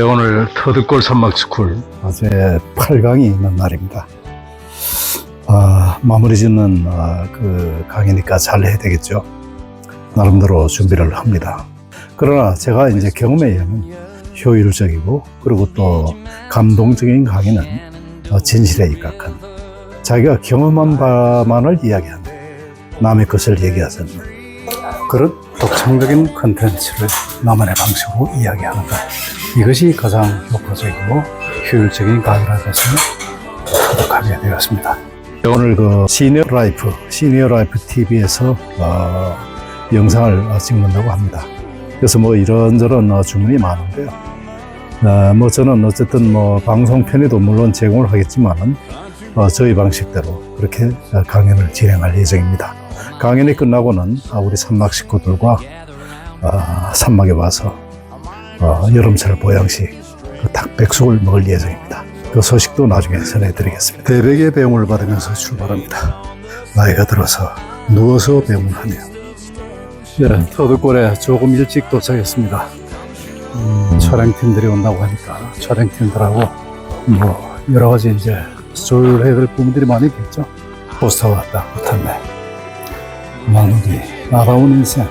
오늘 터득골 산막스쿨 제 8강이 있는 날입니다. 마무리 짓는 그 강의니까 잘 해야 되겠죠. 나름대로 준비를 합니다. 그러나 제가 이제 경험에 의하면 효율적이고 그리고 또 감동적인 강의는 진실에 입각한 자기가 경험한 바만을 이야기하는 남의 것을 얘기하지 않는 그런 독창적인 컨텐츠를 나만의 방식으로 이야기하는 것, 이것이 가장 효과적이고 효율적인 강의라는 것을 터득하게 되었습니다. 오늘 그 시니어 라이프 TV에서 영상을 찍는다고 합니다. 그래서 뭐 이런저런 주문이 많은데요. 저는 어쨌든 방송 편의도 물론 제공을 하겠지만은 저희 방식대로 그렇게 강연을 진행할 예정입니다. 강연이 끝나고는 우리 산막 식구들과 산막에 와서 여름철 보양식 닭백숙을 먹을 예정입니다. 그 소식도 나중에 전해드리겠습니다. 대백의 배웅을 받으면서 출발합니다. 나이가 들어서 누워서 배웅을 하네요. 네, 터득골에 조금 일찍 도착했습니다. 촬영팀들이 온다고 하니까 촬영팀들하고 여러 가지 이제 조율해야 될 부분들이 많이 있겠죠. 포스터가 딱 붙었네. 만우기 나다운 인생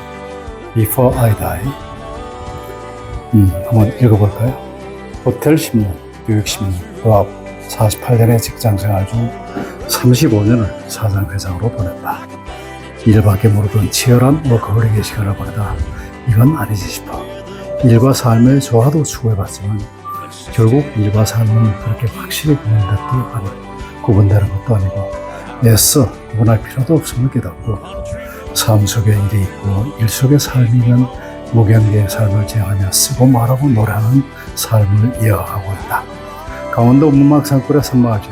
Before I Die. 한번 읽어볼까요? 호텔 10년, 교육 10년, 부업 48년의 직장생활 중 35년을 사장회장으로 보냈다. 일밖에 모르던 치열한 워커홀릭의 시간을 보내다 이건 아니지 싶어 일과 삶의 조화도 추구해봤지만 결국 일과 삶은 그렇게 확실히 구분되는 것도 아니고 애써 구분할 필요도 없음을 깨닫고 삶 속에 일이 있고 일 속에 삶이 있는 무경계의 삶을 지향하며 쓰고 말하고 노래하는 삶을 이어가고 있다. 강원도 문막산골의 산막을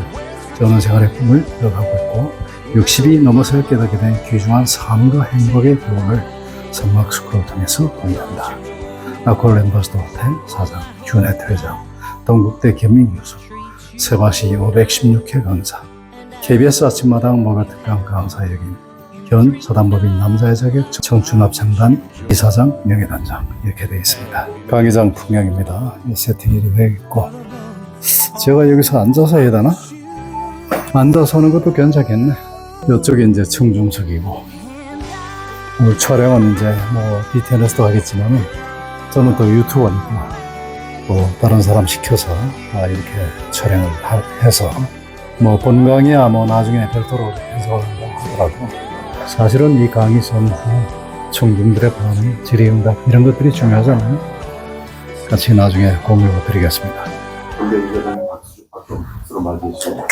저는 생활의 꿈을 이어가고 있고 60이 넘어서 깨닫게 된 귀중한 삶과 행복의 교훈을 산막스쿨을 통해서 공유한다. 나콜 엠버스도 호텔 사장, 휴넷 회장, 동국대 겸임교수, 세바시 516회 강사, KBS 아침마당 목요특강 강사 역임, 현 사단법인 남자의 자격 청춘합창단 이사장 명예단장 이렇게 되어 있습니다. 강의장 풍경입니다. 세팅이 되어 있고 제가 여기서 앉아서 해야 되나? 앉아서 하는 것도 괜찮겠네. 이쪽이 이제 청중석이고 오늘 촬영은 이제 BTN에서도 하겠지만은 저는 또 유튜버니까 또 다른 사람 시켜서 이렇게 촬영을 해서 본강이야 나중에 별도로 해석한다고 하더라도 사실은 이 강의 전후 청중들의 반응, 질의응답 이런 것들이 중요하잖아요. 같이 나중에 공유해 드리겠습니다. 박수로 맞으시죠.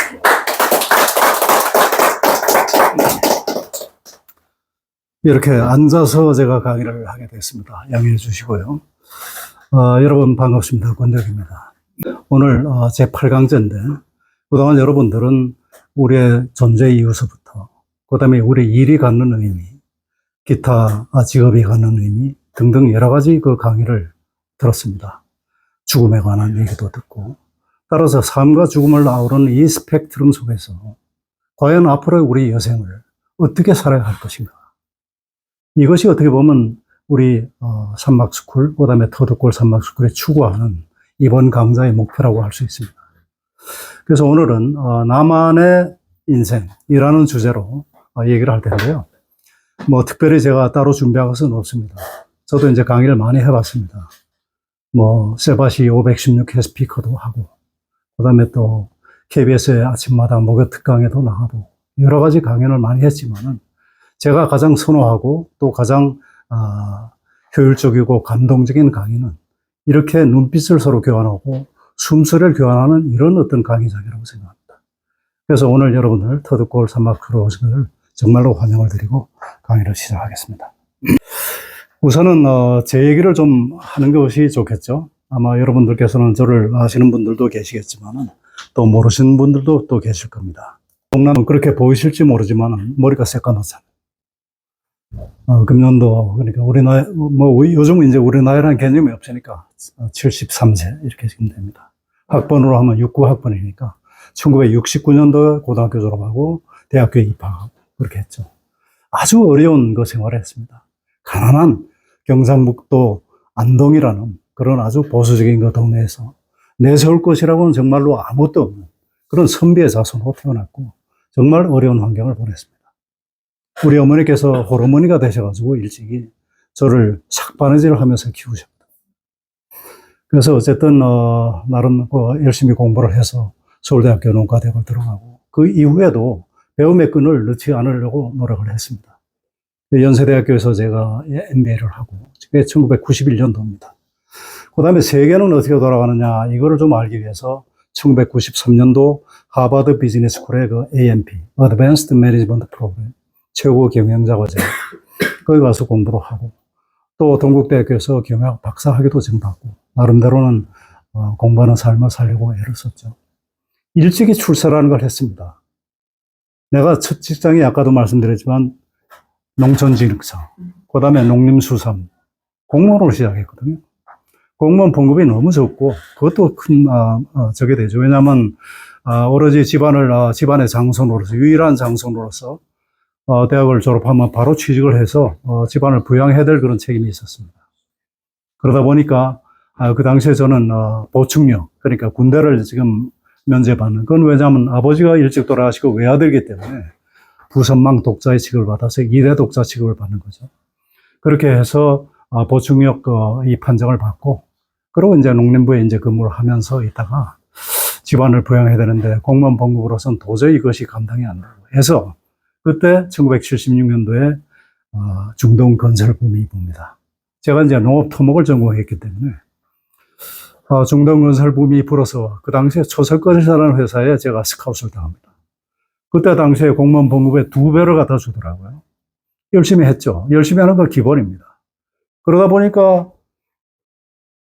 이렇게 앉아서 제가 강의를 하게 됐습니다. 양해해 주시고요. 여러분 반갑습니다. 권덕입니다. 오늘 제 8강제인데 그동안 여러분들은 우리의 존재 이유서부터 그 다음에 우리 일이 갖는 의미, 기타 직업이 갖는 의미 등등 여러 가지 그 강의를 들었습니다. 죽음에 관한 얘기도 듣고 따라서 삶과 죽음을 아우르는 이 스펙트럼 속에서 과연 앞으로의 우리 여생을 어떻게 살아야 할 것인가. 이것이 어떻게 보면 우리 산막스쿨, 그 다음에 터득골 산막스쿨이 추구하는 이번 강좌의 목표라고 할 수 있습니다. 그래서 오늘은 나만의 인생이라는 주제로 얘기를 할 텐데요. 특별히 제가 따로 준비한 것은 없습니다. 저도 이제 강의를 많이 해봤습니다. 세바시 516회 스피커도 하고, 그 다음에 또 KBS의 아침마당 목요 특강에도 나가고, 여러 가지 강연을 많이 했지만은, 제가 가장 선호하고 또 가장 효율적이고 감동적인 강의는 이렇게 눈빛을 서로 교환하고 숨소리를 교환하는 이런 어떤 강의장이라고 생각합니다. 그래서 오늘 여러분들 터득골 산막스쿨 오신 것을 정말로 환영을 드리고 강의를 시작하겠습니다. 우선은 제 얘기를 좀 하는 것이 좋겠죠. 아마 여러분들께서는 저를 아시는 분들도 계시겠지만은 또 모르시는 분들도 또 계실 겁니다. 동남은 그렇게 보이실지 모르지만 머리가 새까맣잖아요. 금년도 그러니까 우리 나이 요즘은 이제 우리 나이라는 개념이 없으니까 73세 이렇게 지금 됩니다. 학번으로 하면 69학번이니까 1969년도에 고등학교 졸업하고 대학교에 입학하고 그렇게 했죠. 아주 어려운 그 생활을 했습니다. 가난한 경상북도 안동이라는 그런 아주 보수적인 그 동네에서 내세울 것이라고는 정말로 아무것도 없는 그런 선비의 자손으로 태어났고 정말 어려운 환경을 보냈습니다. 우리 어머니께서 호르몬이가 되셔가지고 일찍이 저를 삭바느질을 하면서 키우셨다. 그래서 어쨌든 나름 열심히 공부를 해서 서울대학교 농과대학을 들어가고 그 이후에도 배움의 끈을 넣지 않으려고 노력을 했습니다. 연세대학교에서 제가 MBA를 하고 그게 1991년도입니다. 그 다음에 세계는 어떻게 돌아가느냐 이거를 좀 알기 위해서 1993년도 하버드 비즈니스 스쿨의 그 AMP, Advanced Management Program, 최고 경영자 과정, 거기 가서 공부도 하고 또 동국대학교에서 경영학 박사학위도 증받고 나름대로는 공부하는 삶을 살려고 애를 썼죠. 일찍이 출세라는 걸 했습니다. 내가 첫 직장이 아까도 말씀드렸지만 농촌진흥청, 그 다음에 농림수산, 공무원으로 시작했거든요. 공무원 봉급이 너무 적고 그것도 큰 적게 되죠. 왜냐하면 오로지 집안의 장손으로서 유일한 장손으로서 대학을 졸업하면 바로 취직을 해서 집안을 부양해야 될 그런 책임이 있었습니다. 그러다 보니까 그 당시에 저는 보충력, 그러니까 군대를 지금 면제받는, 그건 왜냐하면 아버지가 일찍 돌아가시고 외아들이기 때문에 부선망 독자의 취급을 받아서 2대 독자 취급을 받는 거죠. 그렇게 해서 보충력 이 판정을 받고 그리고 이제 농림부에 이제 근무를 하면서 있다가 집안을 부양해야 되는데 공무원 봉급으로서는 도저히 이것이 감당이 안 되고 해서 그때 1976년도에 중동 건설 붐이 붑니다. 제가 이제 농업 토목을 전공했기 때문에 중동 건설 붐이 불어서 그 당시에 초설건설이라는 회사에 제가 스카웃을 당합니다. 그때 당시에 공무원 봉급의 2배를 갖다 주더라고요. 열심히 했죠. 열심히 하는 건 기본입니다. 그러다 보니까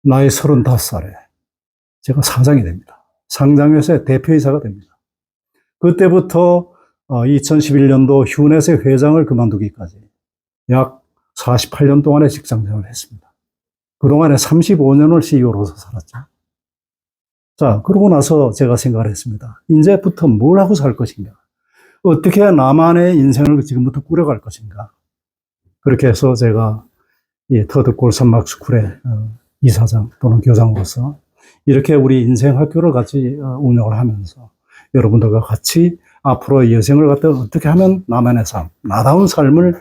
나이 35살에 제가 사장이 됩니다. 상장회사의 대표이사가 됩니다. 그때부터 2011년도 휴넷의 회장을 그만두기까지 약 48년 동안의 직장생활을 했습니다. 그동안에 35년을 CEO로서 살았죠. 자, 그러고 나서 제가 생각을 했습니다. 이제부터 뭘 하고 살 것인가? 어떻게 해야 나만의 인생을 지금부터 꾸려갈 것인가? 그렇게 해서 제가 이 터드 골선막 스쿨의 이사장 또는 교장으로서 이렇게 우리 인생 학교를 같이 운영을 하면서 여러분들과 같이 앞으로 여생을 갖다 어떻게 하면 나만의 삶, 나다운 삶을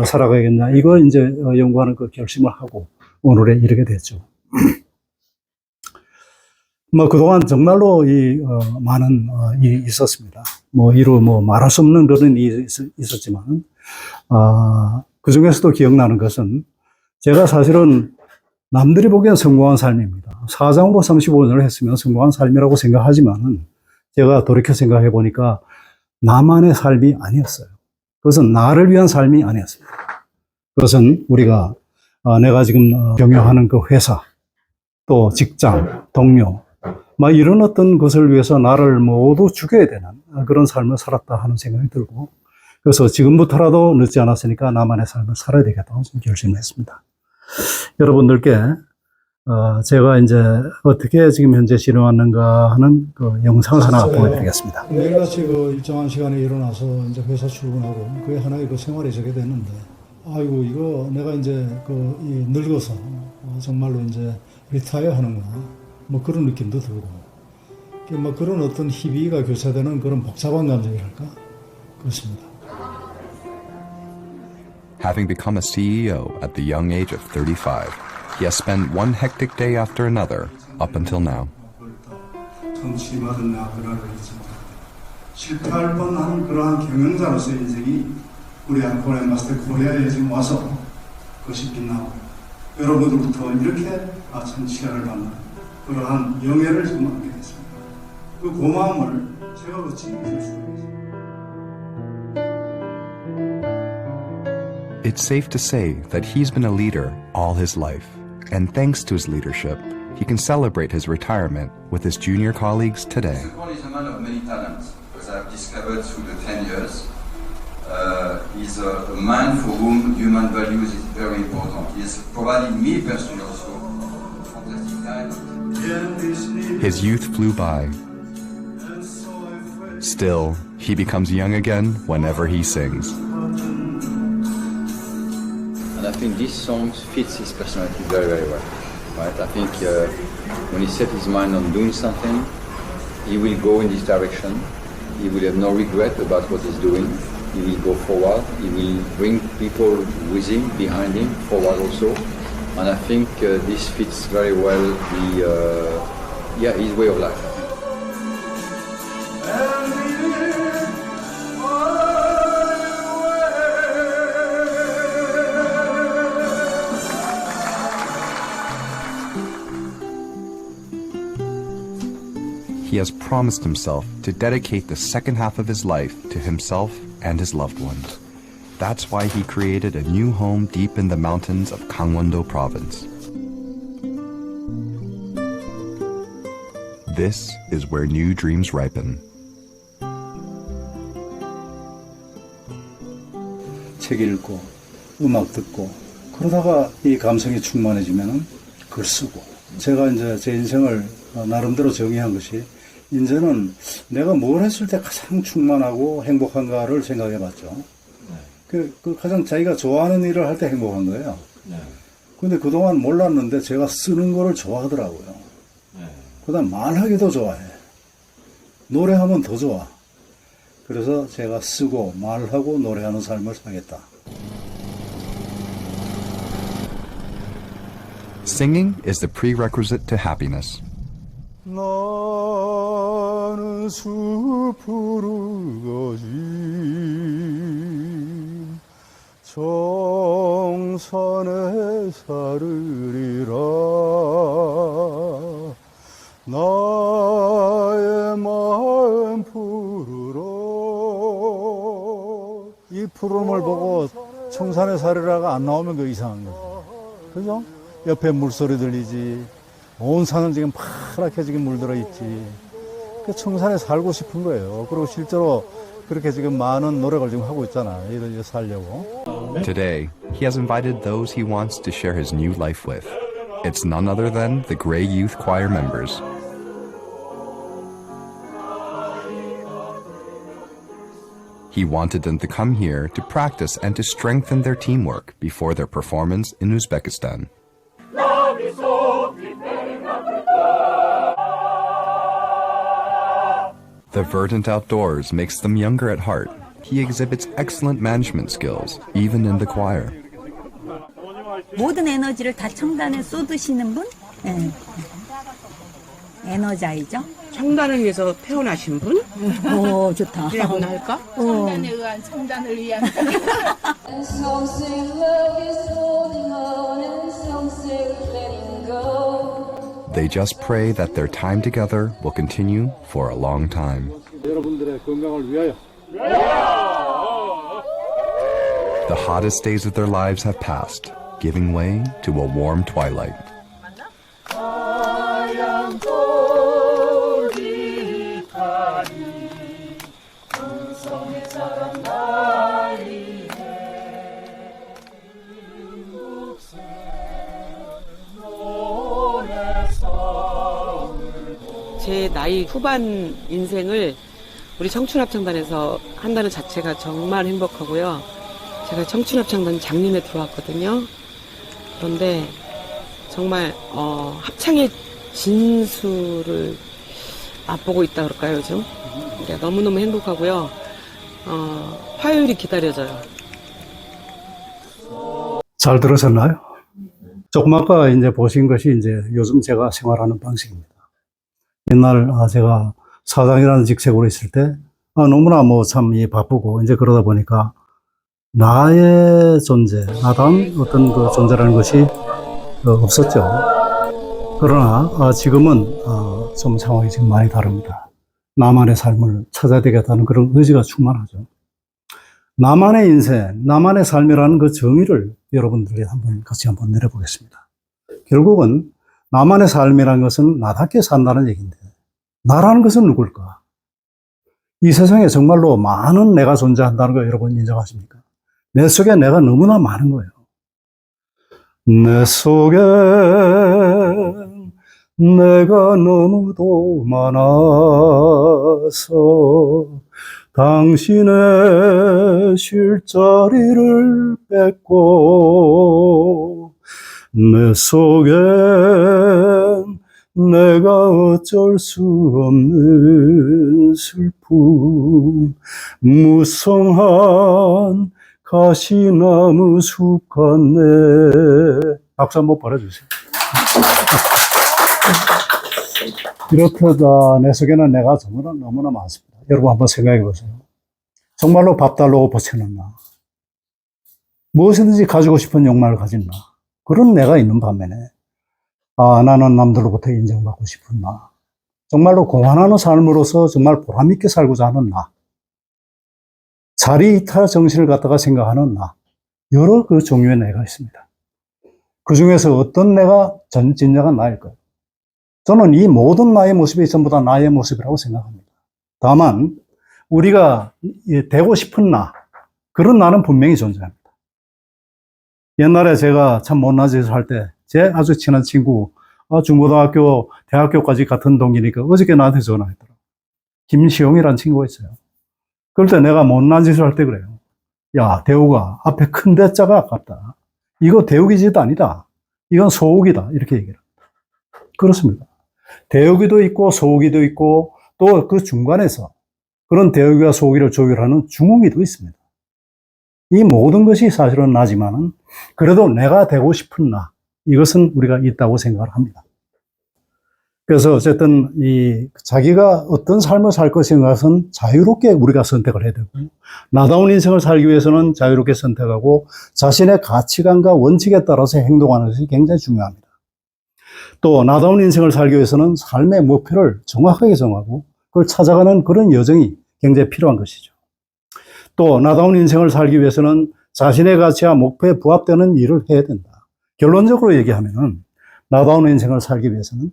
살아가겠냐. 이걸 이제 연구하는 그 결심을 하고 오늘에 이르게 됐죠. 그동안 정말로 많은 일이 있었습니다. 말할 수 없는 그런 일이 있었지만, 그 중에서도 기억나는 것은 제가 사실은 남들이 보기엔 성공한 삶입니다. 사장으로 35년을 했으면 성공한 삶이라고 생각하지만은 제가 돌이켜 생각해 보니까 나만의 삶이 아니었어요. 그것은 나를 위한 삶이 아니었습니다. 그것은 우리가 내가 지금 경영하는 그 회사, 또 직장, 동료, 이런 어떤 것을 위해서 나를 모두 죽여야 되는 그런 삶을 살았다 하는 생각이 들고, 그래서 지금부터라도 늦지 않았으니까 나만의 삶을 살아야 되겠다고 결심을 했습니다. 여러분들께 제가 이제 어떻게 지금 현재 실행하는가 하는 그 영상을 하나 보여드리겠습니다. 매일같이 그 일정한 시간에 일어나서 이제 회사 출근하고 그게 하나의 그 생활이 저게 됐는데, 아이고 이거 내가 이제 늙어서 정말로 이제 리타이어 하는구나, 그런 느낌도 들고, 그런 어떤 희비가 교차되는 그런 복잡한 감정이랄까, 그렇습니다. Having become a CEO at the young age of 35, he has spent one hectic day after another up until now. 실패할 뻔한 그러한 경영자로서의 인생이 우리 아코네 마스터 코리아에 지금 와서 그것이 빛나고 여러분들부터 이렇게 천치아를 받는 그러한 영예를 지금 얻게 됐습니다. 그 고마움을 제가 어찌 이길 수가 있습니다. It's safe to say that he's been a leader all his life, and thanks to his leadership, he can celebrate his retirement with his junior colleagues today. Paul is a man of many talents, as I've discovered through the 10 years. He's a man for whom human values is very important. He's provided me personally also fantastic guidance. His youth flew by. Still, he becomes young again whenever he sings. And I think this song fits his personality very, very well. right? I think when he set his mind on doing something, he will go in this direction. He will have no regret about what he's doing. He will go forward. He will bring people with him, behind him, forward also. And I think this fits very well his way of life. He has promised himself to dedicate the second half of his life to himself and his loved ones. That's why he created a new home deep in the mountains of Gangwon-do province. This is where new dreams ripen. 책 읽고 음악 듣고 그러다가 이 감성이 충만해지면은 글 쓰고 제가 이제 제 인생을 나름대로 정의한 것이 이제는 내가 뭘 했을 때 가장 충만하고 행복한가를 생각해 봤죠. 그 가장 자기가 좋아하는 일을 할 때 행복한 거예요. 근데 그동안 몰랐는데 제가 쓰는 거를 좋아하더라고요. 그다음 말하기도 좋아해. 노래하면 더 좋아. 그래서 제가 쓰고 말하고 노래하는 삶을 살겠다. Singing is the prerequisite to happiness. 나는 숲으로 가지 정산에 살으리라 나의 마음 푸르러 이 푸름을 보고 청산에 살으라가 안 나오면 그 이상한 거죠. 그죠? 옆에 물소리 들리지 온 산은 지금 파랗게 지금 물들어 있지. 그 청산에 살고 싶은 거예요. 그리고 실제로 그렇게 지금 많은 노력을 지금 하고 있잖아. 이를 살려고. Today, he has invited those he wants to share his new life with. It's none other than the Grey Youth Choir members. He wanted them to come here to practice and to strengthen their teamwork before their performance in Uzbekistan. The verdant outdoors makes them younger at heart. He exhibits excellent management skills, even in the choir. 모든 에너지를 다 청단에 쏟으시는 분? 네. 에너자이죠. 청단을 위해서 태어나신 분? 오, 좋다. 그래야 할까? 청단에 의한 청단을 위한 And some say love is holding on, and some say letting go. They just pray that their time together will continue for a long time. 여러분들의 건강을 위하여. The hottest days of their lives have passed, giving way to a warm twilight. 제 나이 후반 인생을 우리 청춘합창단에서 한다는 자체가 정말 행복하고요. 제가 청춘합창단 장님에 들어왔거든요. 그런데 정말 합창의 진수를 맛보고 있다 그럴까요, 요즘? 그러니까 너무너무 행복하고요. 화요일이 기다려져요. 잘 들으셨나요? 조금 아까 이제 보신 것이 이제 요즘 제가 생활하는 방식입니다. 옛날 제가 사장이라는 직책으로 있을 때 너무나 뭐 참 바쁘고 이제 그러다 보니까 나의 존재, 나다운 어떤 그 존재라는 것이 없었죠. 그러나 지금은 좀 상황이 지금 많이 다릅니다. 나만의 삶을 찾아야 되겠다는 그런 의지가 충만하죠. 나만의 인생, 나만의 삶이라는 그 정의를 여러분들이 같이 한번 내려보겠습니다. 결국은 나만의 삶이라는 것은 나답게 산다는 얘기인데, 나라는 것은 누굴까? 이 세상에 정말로 많은 내가 존재한다는 거 여러분 인정하십니까? 내 속에 내가 너무나 많은 거예요. 내 속에 내가 너무도 많아서 당신의 쉴자리를 뺏고 내 속엔 내가 어쩔 수 없는 슬픔, 무성한 가시나무 숲 같네. 박수 한번 보내주세요. 이렇다 내 속에는 내가 정말 너무나 많습니다. 여러분 한번 생각해 보세요. 정말로 밥 달라고 버텨놨나? 무엇이든지 가지고 싶은 욕망을 가진 나. 그런 내가 있는 반면에, 아, 나는 남들로부터 인정받고 싶은 나. 정말로 고안하는 삶으로서 정말 보람있게 살고자 하는 나. 자리이탈 정신을 갖다가 생각하는 나. 여러 그 종류의 내가 있습니다. 그 중에서 어떤 내가 진정한 나일까요? 저는 이 모든 나의 모습이 전부 다 나의 모습이라고 생각합니다. 다만 우리가 되고 싶은 나, 그런 나는 분명히 존재합니다. 옛날에 제가 참 못난 짓을 할 때 제 아주 친한 친구, 중고등학교, 대학교까지 같은 동기니까 어저께 나한테 전화했더라고요. 김시용이라는 친구가 있어요. 그럴 때 내가 못난 짓을 할 때 그래요. 야, 대우가 앞에 큰 대자가 아깝다. 이거 대우기 짓 아니다. 이건 소우기다. 이렇게 얘기를 합니다. 그렇습니다. 대우기도 있고 소우기도 있고 또 그 중간에서 그런 대우기와 소우기를 조율하는 중우기도 있습니다. 이 모든 것이 사실은 나지만은 그래도 내가 되고 싶은 나, 이것은 우리가 있다고 생각을 합니다. 그래서 어쨌든 자기가 어떤 삶을 살 것인가는 자유롭게 우리가 선택을 해야 되고, 나다운 인생을 살기 위해서는 자유롭게 선택하고 자신의 가치관과 원칙에 따라서 행동하는 것이 굉장히 중요합니다. 또 나다운 인생을 살기 위해서는 삶의 목표를 정확하게 정하고 그걸 찾아가는 그런 여정이 굉장히 필요한 것이죠. 또 나다운 인생을 살기 위해서는 자신의 가치와 목표에 부합되는 일을 해야 된다. 결론적으로 얘기하면은 나다운 인생을 살기 위해서는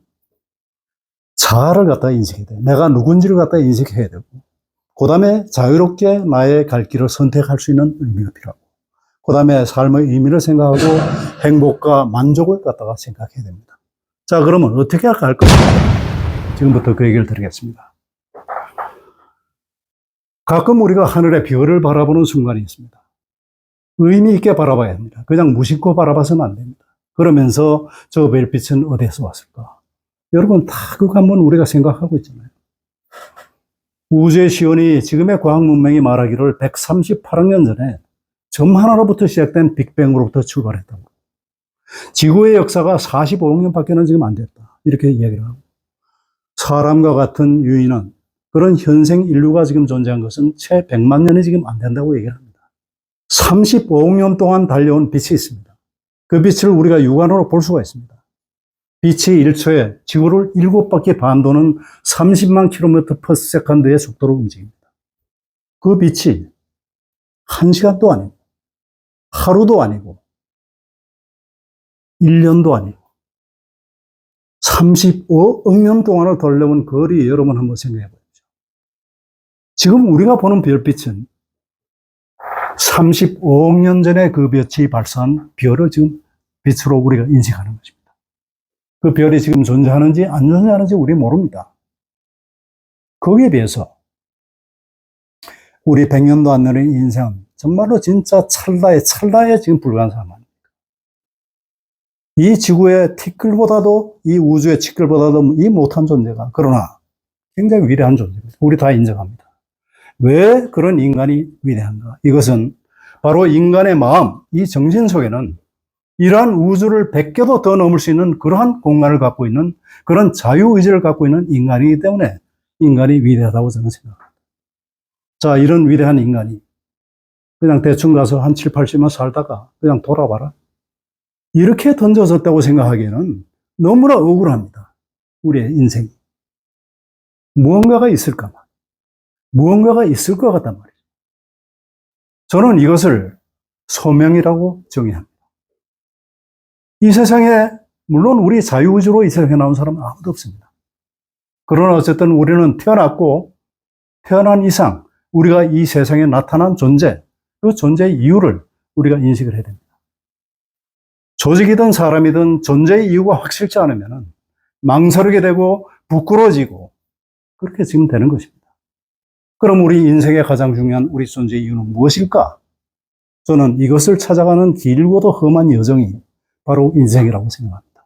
자아를 갖다가 인식해야 돼요. 내가 누군지를 갖다가 인식해야 되고, 그 다음에 자유롭게 나의 갈 길을 선택할 수 있는 의미가 필요하고, 그 다음에 삶의 의미를 생각하고 행복과 만족을 갖다가 생각해야 됩니다. 자, 그러면 어떻게 갈 것인가? 지금부터 그 얘기를 드리겠습니다. 가끔 우리가 하늘의 별을 바라보는 순간이 있습니다. 의미 있게 바라봐야 합니다. 그냥 무심코 바라봐서는 안 됩니다. 그러면서 저 별빛은 어디에서 왔을까? 여러분 다 그거 한번 우리가 생각하고 있잖아요. 우주의 시온이 지금의 과학 문명이 말하기를 138억 년 전에 점 하나로부터 시작된 빅뱅으로부터 출발했다고. 지구의 역사가 45억 년밖에는 지금 안 됐다. 이렇게 이야기를 하고. 사람과 같은 유인은 그런 현생 인류가 지금 존재한 것은 채 100만 년이 지금 안 된다고 얘기를 합니다. 35억 년 동안 달려온 빛이 있습니다. 그 빛을 우리가 육안으로 볼 수가 있습니다. 빛이 1초에 지구를 7바퀴 반 도는 30만 킬로미터 퍼 세컨드의 속도로 움직입니다. 그 빛이 1시간도 아니고, 하루도 아니고, 1년도 아니고, 35억 년 동안을 돌려온 거리 여러분 한번 생각해 보십시오. 지금 우리가 보는 별빛은 35억 년 전에 그 빛이 발사한 별을 지금 빛으로 우리가 인식하는 것입니다. 그 별이 지금 존재하는지 안 존재하는지 우리 모릅니다. 거기에 비해서 우리 100년도 안 되는 인생은 정말로 진짜 찰나에 지금 불과한 사람 아닙니까? 이 지구의 티끌보다도 이 우주의 티끌보다도 이 못한 존재가, 그러나 굉장히 위대한 존재입니다. 우리 다 인정합니다. 왜 그런 인간이 위대한가? 이것은 바로 인간의 마음, 이 정신 속에는 이러한 우주를 100개도 더 넘을 수 있는 그러한 공간을 갖고 있는 그런 자유의지를 갖고 있는 인간이기 때문에 인간이 위대하다고 저는 생각합니다. 자, 이런 위대한 인간이 그냥 대충 가서 한 7, 80년 살다가 그냥 돌아봐라. 이렇게 던져졌다고 생각하기에는 너무나 억울합니다. 우리의 인생이. 무언가가 있을까만. 무언가가 있을 것 같단 말이죠. 저는 이것을 소명이라고 정의합니다. 이 세상에 물론 우리 자유의지로 이 세상에 나온 사람은 아무도 없습니다. 그러나 어쨌든 우리는 태어났고 태어난 이상 우리가 이 세상에 나타난 존재, 그 존재의 이유를 우리가 인식을 해야 됩니다. 조직이든 사람이든 존재의 이유가 확실치 않으면 망설이게 되고 부끄러워지고 그렇게 지금 되는 것입니다. 그럼 우리 인생의 가장 중요한 우리 존재의 이유는 무엇일까? 저는 이것을 찾아가는 길고도 험한 여정이 바로 인생이라고 생각합니다.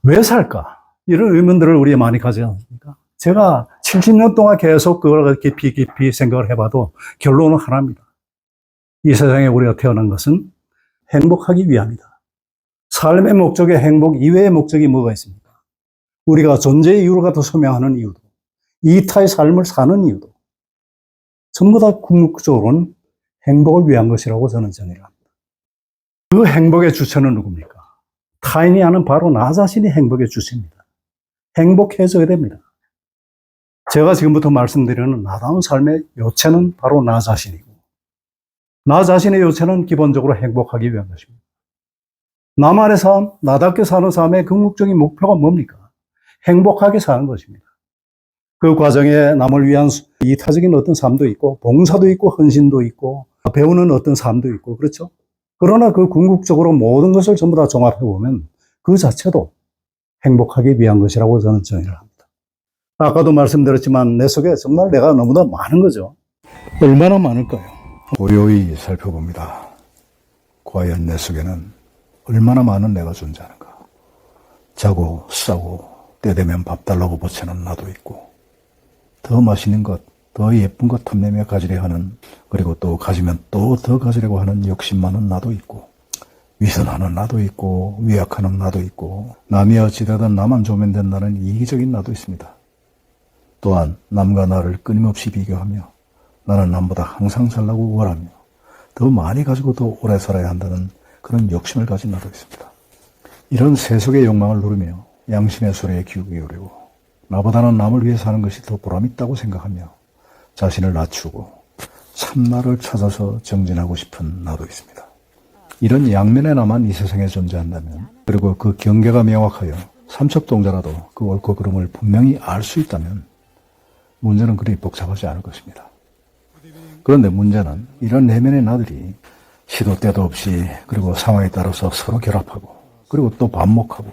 왜 살까? 이런 의문들을 우리 많이 가지지 않습니까? 제가 70년 동안 계속 그걸 깊이 생각을 해봐도 결론은 하나입니다. 이 세상에 우리가 태어난 것은 행복하기 위함이다. 삶의 목적에 행복 이외의 목적이 뭐가 있습니까? 우리가 존재의 이유가 더 소명하는 이유도, 이타의 삶을 사는 이유도, 전부 다 궁극적으로는 행복을 위한 것이라고 저는 정의를 합니다. 그 행복의 주체는 누굽니까? 타인이 아는 바로 나 자신이 행복의 주체입니다. 행복해져야 됩니다. 제가 지금부터 말씀드리는 나다운 삶의 요체는 바로 나 자신이고, 나 자신의 요체는 기본적으로 행복하기 위한 것입니다. 나만의 삶, 나답게 사는 삶의 궁극적인 목표가 뭡니까? 행복하게 사는 것입니다. 그 과정에 남을 위한 이타적인 어떤 삶도 있고, 봉사도 있고, 헌신도 있고, 배우는 어떤 삶도 있고, 그렇죠? 그러나 그 궁극적으로 모든 것을 전부 다 종합해보면 그 자체도 행복하기 위한 것이라고 저는 정의를 합니다. 아까도 말씀드렸지만 내 속에 정말 내가 너무나 많은 거죠. 얼마나 많을까요? 고요히 살펴봅니다. 과연 내 속에는 얼마나 많은 내가 존재하는가. 자고 싸고 때 되면 밥 달라고 보채는 나도 있고, 더 맛있는 것, 더 예쁜 것 탐내며 가지려 하는, 그리고 또 가지면 또 더 가지려고 하는 욕심 많은 나도 있고, 위선하는 나도 있고, 위약하는 나도 있고, 남이 어찌되든 나만 좋으면 된다는 이기적인 나도 있습니다. 또한 남과 나를 끊임없이 비교하며 나는 남보다 항상 잘나고 우월하며 더 많이 가지고 더 오래 살아야 한다는 그런 욕심을 가진 나도 있습니다. 이런 세속의 욕망을 누르며 양심의 소리에 귀 기울이고 나보다는 남을 위해 사는 것이 더 보람있다고 생각하며 자신을 낮추고 참나를 찾아서 정진하고 싶은 나도 있습니다. 이런 양면의 나만 이 세상에 존재한다면, 그리고 그 경계가 명확하여 삼척동자라도 그 옳고 그름을 분명히 알 수 있다면 문제는 그리 복잡하지 않을 것입니다. 그런데 문제는 이런 내면의 나들이 시도 때도 없이, 그리고 상황에 따라서 서로 결합하고, 그리고 또 반목하고,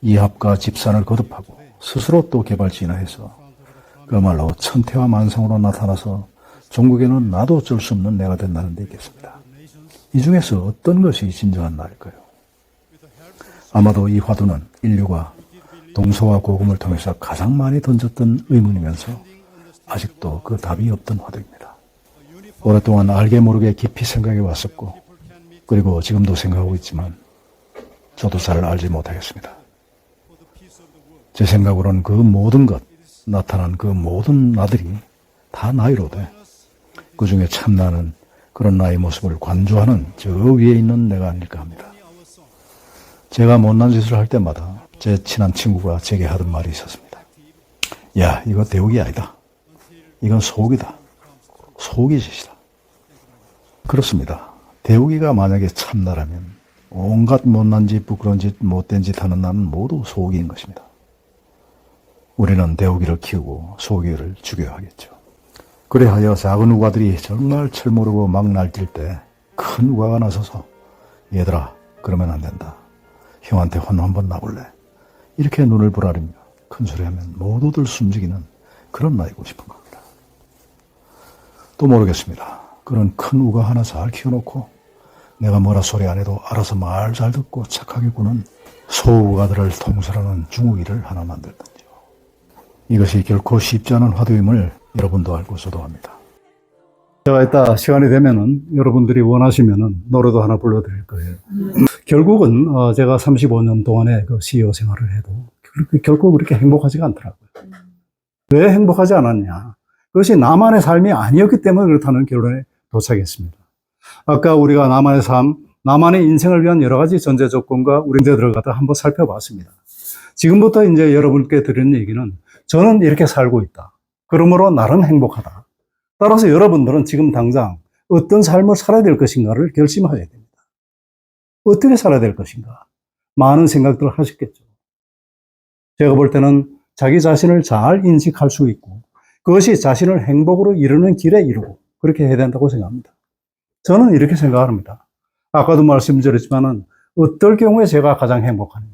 이합과 집산을 거듭하고 스스로 또 개발진화해서 그야말로 천태와 만성으로 나타나서 종국에는 나도 어쩔 수 없는 내가 된다는 데 있겠습니다. 이 중에서 어떤 것이 진정한 나일까요? 아마도 이 화두는 인류가 동서와 고금을 통해서 가장 많이 던졌던 의문이면서 아직도 그 답이 없던 화두입니다. 오랫동안 알게 모르게 깊이 생각해 왔었고, 그리고 지금도 생각하고 있지만 저도 잘 알지 못하겠습니다. 제 생각으로는 그 모든 것, 나타난 그 모든 나들이 다 나이로되 그 중에 참나는 그런 나의 모습을 관조하는 저 위에 있는 내가 아닐까 합니다. 제가 못난 짓을 할 때마다 제 친한 친구가 제게 하던 말이 있었습니다. 야, 이거 대욱이 아니다. 이건 속이다. 속이 짓이다. 그렇습니다. 대욱이가 만약에 참나라면 온갖 못난 짓, 부끄러운 짓, 못된 짓 하는 나는 모두 속이인 것입니다. 우리는 대우기를 키우고 소기를 죽여야 하겠죠. 그래하여 작은 우가들이 정말 철모르고 막 날뛸 때 큰 우가가 나서서 얘들아, 그러면 안 된다. 형한테 혼 한번 나볼래? 이렇게 눈을 부라리며 큰 소리하면 모두들 숨지기는 그런 나이고 싶은 겁니다. 또 모르겠습니다. 그런 큰 우가 하나 잘 키워놓고 내가 뭐라 소리 안 해도 알아서 말 잘 듣고 착하게 구는 소우가들을 통솔하는 중우기를 하나 만들든지요. 이것이 결코 쉽지 않은 화두임을 여러분도 알고 저도 합니다. 제가 이따 시간이 되면은 여러분들이 원하시면은 노래도 하나 불러드릴 거예요. 결국은 제가 35년 동안의 그 CEO 생활을 해도 결코 그렇게 행복하지가 않더라고요. 왜 행복하지 않았냐? 그것이 나만의 삶이 아니었기 때문에 그렇다는 결론에 도착했습니다. 아까 우리가 나만의 삶, 나만의 인생을 위한 여러 가지 전제 조건과 우리 이제 들어가다 한번 살펴봤습니다. 지금부터 이제 여러분께 드리는 얘기는 저는 이렇게 살고 있다. 그러므로 나름 행복하다. 따라서 여러분들은 지금 당장 어떤 삶을 살아야 될 것인가를 결심하셔야 됩니다. 어떻게 살아야 될 것인가? 많은 생각들을 하셨겠죠. 제가 볼 때는 자기 자신을 잘 인식할 수 있고 그것이 자신을 행복으로 이루는 길에 이루고 그렇게 해야 된다고 생각합니다. 저는 이렇게 생각합니다. 아까도 말씀드렸지만은 어떨 경우에 제가 가장 행복하느냐.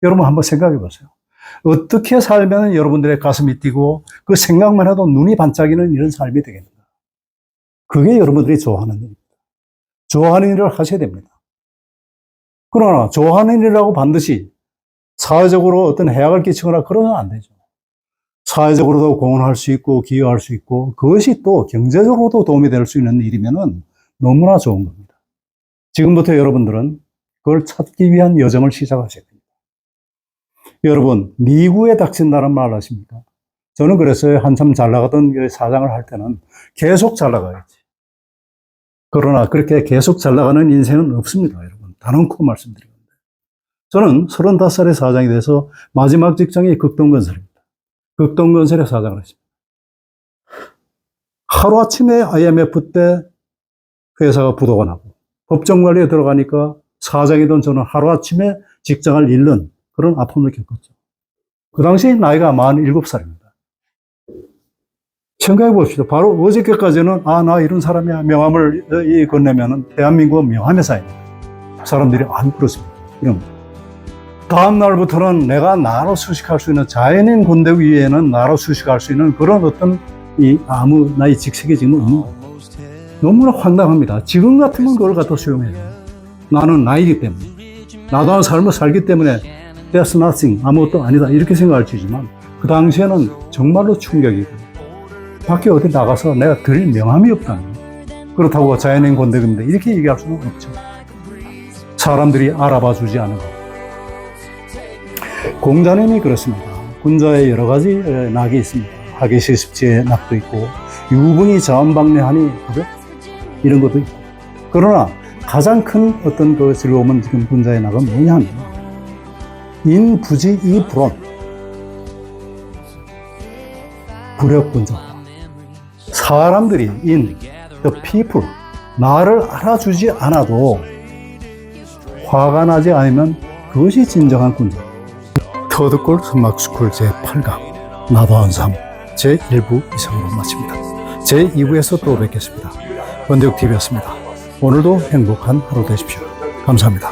여러분 한번 생각해 보세요. 어떻게 살면 여러분들의 가슴이 뛰고 그 생각만 해도 눈이 반짝이는 이런 삶이 되겠는가. 그게 여러분들이 좋아하는 일입니다. 좋아하는 일을 하셔야 됩니다. 그러나 좋아하는 일이라고 반드시 사회적으로 어떤 해악을 끼치거나 그러면 안 되죠. 사회적으로도 공헌할 수 있고 기여할 수 있고 그것이 또 경제적으로도 도움이 될 수 있는 일이면은 너무나 좋은 겁니다. 지금부터 여러분들은 그걸 찾기 위한 여정을 시작하셔야 됩니다. 여러분, 미국에 닥친다는 말 아십니까? 저는 그랬어요. 한참 잘 나가던 사장을 할 때는 계속 잘 나가야지. 그러나 그렇게 계속 잘 나가는 인생은 없습니다, 여러분. 단언코 말씀드리는데. 저는 35살에 사장이 돼서 마지막 직장이 극동건설입니다. 극동건설의 사장을 했습니다. 하루아침에 IMF 때 회사가 부도가 나고 법정관리에 들어가니까 사장이던 저는 하루아침에 직장을 잃는 그런 아픔을 겪었죠. 그 당시 나이가 47살입니다. 생각해 봅시다. 바로 어저께까지는 나 이런 사람이야. 명함을 건네면은 대한민국은 명함의 사회입니다. 사람들이 안 그렇습니다. 이런 거. 다음 날부터는 내가 나로 수식할 수 있는 자연인 군대 위에는 나로 수식할 수 있는 그런 어떤 아무 나의 직책이 지금 없는 거예요. 너무나 황당합니다. 지금 같으면 그걸 갖다 수용해요. 나는 나이기 때문에. 나도 한 삶을 살기 때문에 There's nothing, 아무것도 아니다 이렇게 생각할 수 있지만 그 당시에는 정말로 충격이고 밖에 어디 나가서 내가 드릴 명함이 없다는 거예요. 그렇다고 자연인 군대인데 이렇게 얘기할 수는 없죠. 사람들이 알아봐 주지 않은 거. 공자님이 그렇습니다. 군자에 여러 가지 낙이 있습니다. 하기 시습지의 낙도 있고 유분이 자원방래하니 그죠? 이런 것도 있고. 그러나 가장 큰 어떤 그 즐거움은 지금 군자의 낙은 뭐냐 하면 인부지 이불원 불역군자. 사람들이 the people 나를 알아주지 않아도 화가 나지 않으면 그것이 진정한 군자. 터드골 선막스쿨 제8강 나도 한삼 제1부 이상으로 마칩니다. 제2부에서 또 뵙겠습니다. 원대욱TV였습니다. 오늘도 행복한 하루 되십시오. 감사합니다.